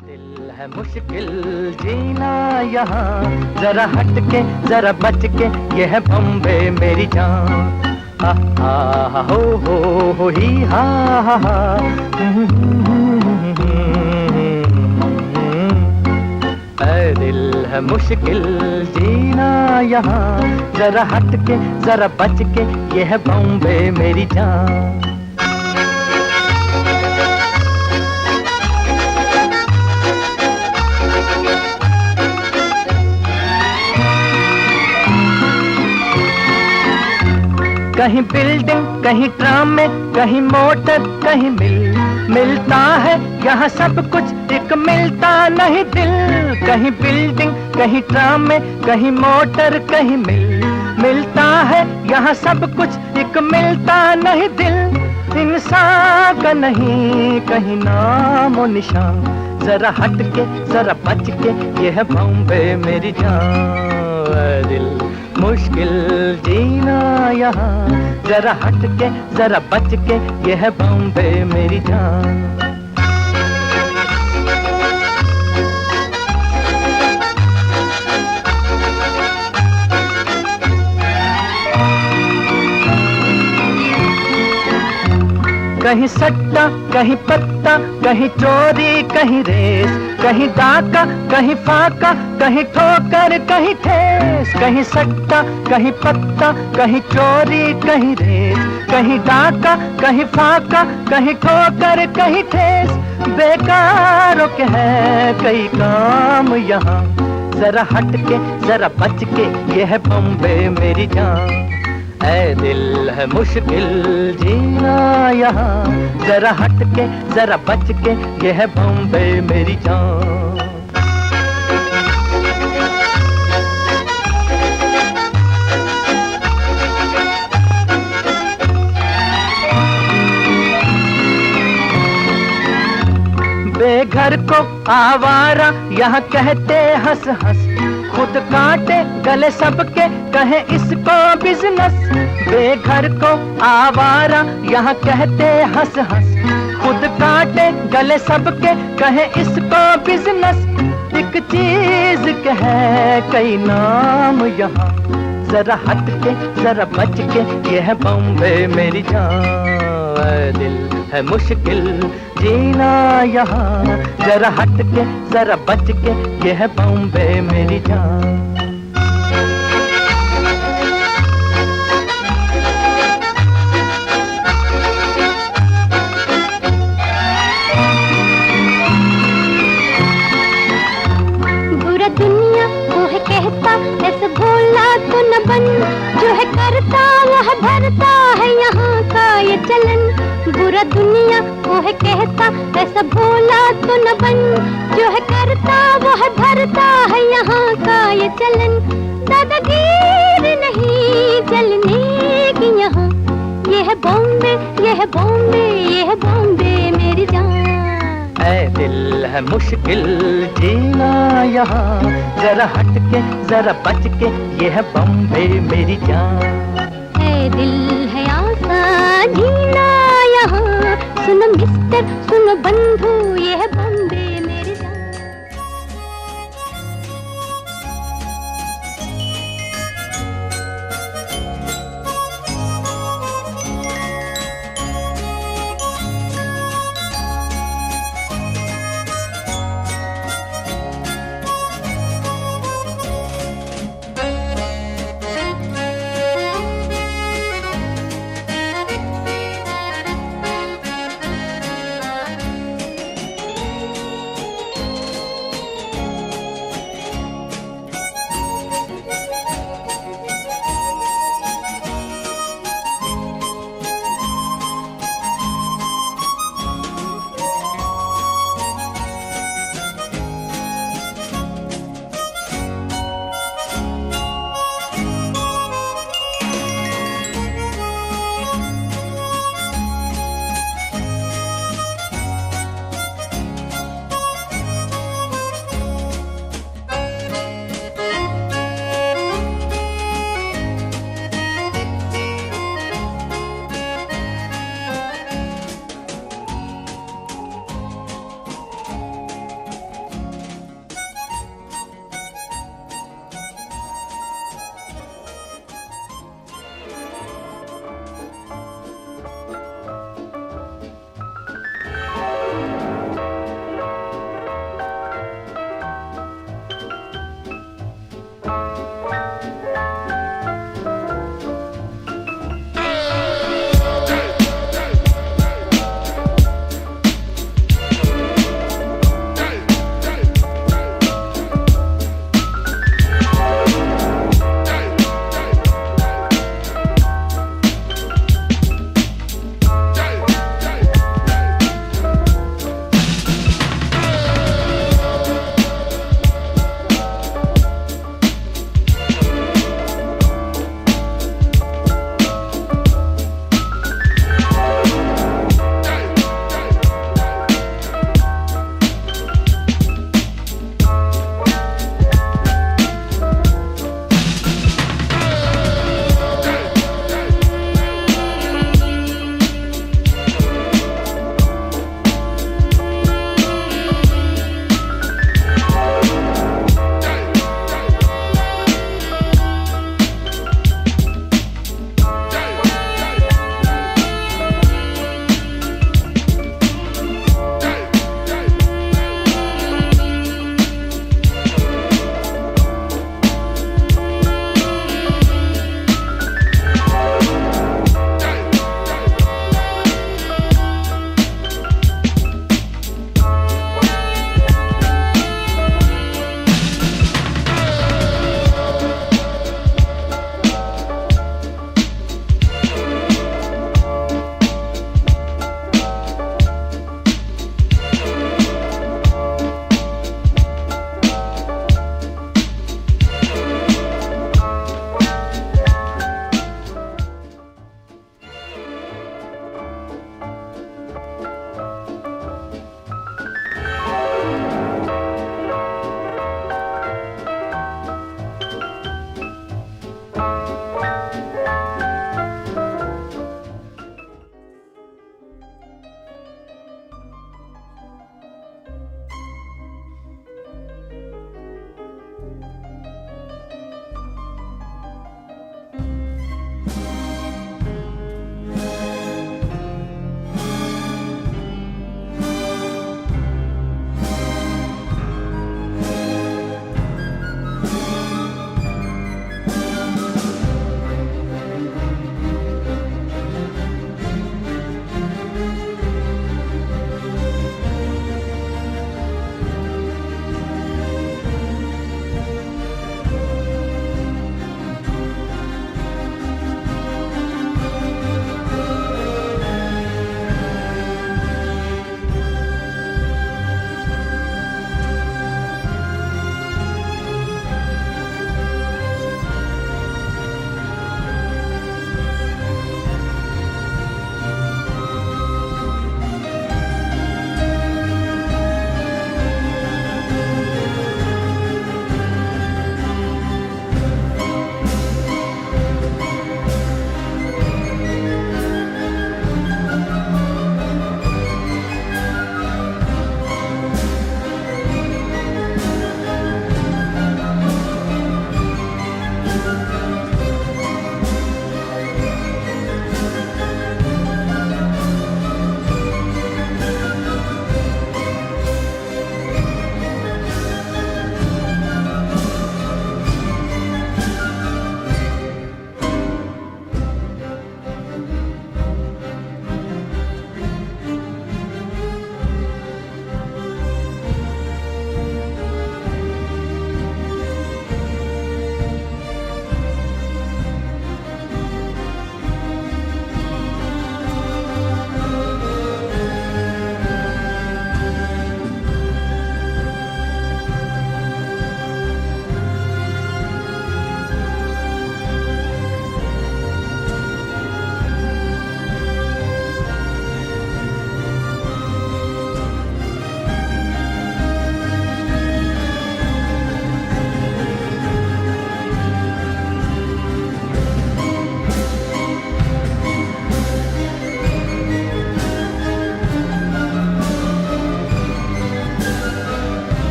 दिल है मुश्किल जीना यहाँ, जरा हट के जरा बच के, ये है बॉम्बे मेरी जान। हा हा हो ही हा हा। ऐ दिल है मुश्किल जीना यहाँ, जरा हट के जरा बच के, ये है बॉम्बे मेरी जान। कहीं बिल्डिंग, कहीं ट्राम में, कहीं मोटर, कहीं मिलता है यहाँ सब कुछ, एक मिलता नहीं दिल। कहीं बिल्डिंग, कहीं ट्राम में, कहीं मोटर, कहीं मिलता है यहाँ सब कुछ, एक मिलता नहीं दिल। इंसान का नहीं कहीं नाम और निशान, जरा हट के जरा बच के, ये है बॉम्बे मेरी जान। दिल मुश्किल जीना यहाँ, जरा हट के जरा बच के, ये है बॉम्बे मेरी जान। कहीं सट्टा, कहीं पत्ता, कहीं चोरी, कहीं रेस, कहीं डाका, कहीं फाका, कहीं ठोकर, कहीं ठेस। कहीं सट्टा, कहीं पत्ता, कहीं चोरी, कहीं रेस, कहीं डाका, कहीं फाका, कहीं ठोकर, कहीं ठेस। बेकारों के है कई काम यहाँ, जरा हट के जरा बच के, ये है बॉम्बे मेरी जान। ऐ दिल है मुश्किल जीना यहाँ, जरा हट के जरा बच के, ये है बॉम्बे मेरी जान। बेघर को आवारा यहाँ कहते हंस हंस, खुद काटे गले सबके कहे इसको बिजनेस। बेघर को आवारा यहाँ कहते हंस हंस, खुद काटे गले सबके कहे इसको बिजनेस। एक चीज के है कई नाम यहाँ, जरा हट के जरा बच के, ये है बॉम्बे मेरी जान। दिल है मुश्किल जीना यहाँ, जरा हट के जरा बच के, ये है बॉम्बे मेरी जान। बुरा दुनिया वो है कहता, ऐसे भोला तो न बन, जो है करता वो है भरता है यहाँ का ये चलन। बुरा दुनिया वो है कहता, ऐसा भोला तो न बन, जो है करता वो है भरता है यहाँ का ये चलन। दादागीर नहीं चलने की यहाँ, ये है बॉम्बे, ये है बॉम्बे, ये है बॉम्बे मेरी जान। ऐ दिल है मुश्किल जीना यहाँ, जरा हट के जरा बच के, ये है बॉम्बे मेरी जान। ऐ दिल है आसान जीना यहाँ, सुनो मिस्टर सुनो बंधु, ये है बॉम्बे।